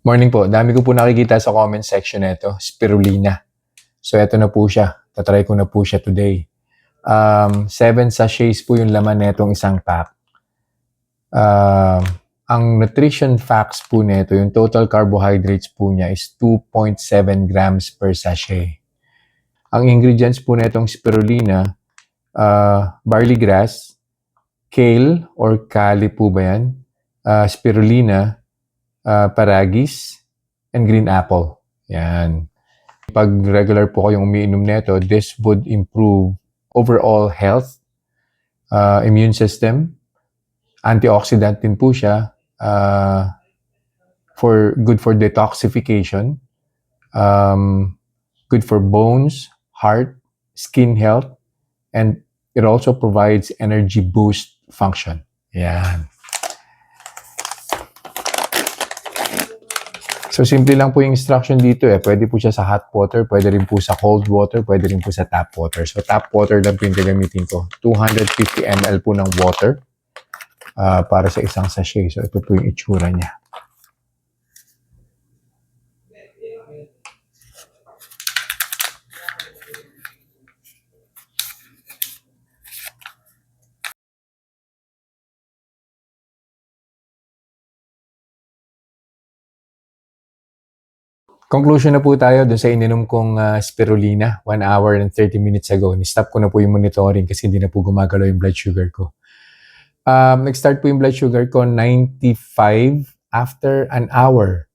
Morning po. Dami ko po nakikita sa comment section nito, spirulina. So, eto na po siya. Tatry ko na po siya today. 7 sachets po yung laman netong isang pack. Ang nutrition facts po nito, yung total carbohydrates po niya is 2.7 grams per sachet. Ang ingredients po netong spirulina, barley grass, kale or kali po ba yan, spirulina, paragis, and green apple. Yan. Pag regular po kayong umiinom nito, this would improve overall health, immune system, antioxidant din po siya, good for detoxification, good for bones, heart, skin health, and it also provides energy boost function. Yan. So, simple lang po yung instruction dito eh. Pwede po siya sa hot water, pwede rin po sa cold water, pwede rin po sa tap water. So, tap water lang po yung gagamitin ko. 250 ml po ng water para sa isang sachet. So, ito po yung itsura niya. Conclusion na po tayo dun sa ininom kong spirulina 1 hour and 30 minutes ago. Ni-stop ko na po yung monitoring kasi hindi na po gumagalaw yung blood sugar ko. Nag-start po yung blood sugar ko 95. After an hour,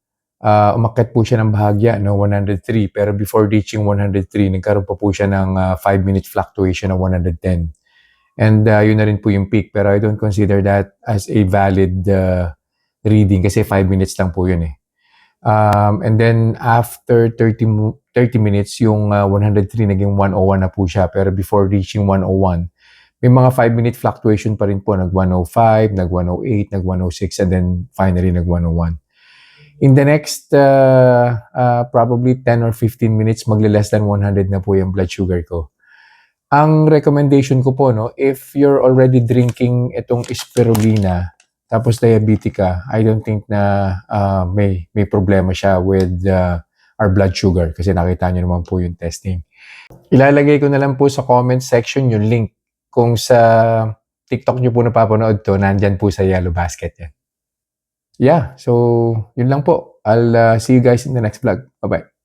umakyat po siya ng bahagya, 103. Pero before reaching 103, nagkaroon pa po siya ng 5-minute fluctuation ng 110. And yun na rin po yung peak. Pero I don't consider that as a valid reading kasi 5 minutes lang po yun eh. And then after 30 minutes, yung 103 naging 101 na po siya. Pero before reaching 101, may mga 5-minute fluctuation pa rin po. Nag-105, nag-108, nag-106, and then finally nag-101. In the next probably 10 or 15 minutes, magle-less than 100 na po yung blood sugar ko. Ang recommendation ko po, no, if you're already drinking itong spirulina, tapos diabetic ka, I don't think na may problema siya with our blood sugar kasi nakita nyo naman po yung testing. Ilalagay ko na lang po sa comment section yung link. Kung sa TikTok nyo po napapanood to, nandyan po sa yellow basket yan. Yeah, so yun lang po. I'll see you guys in the next vlog. Bye-bye.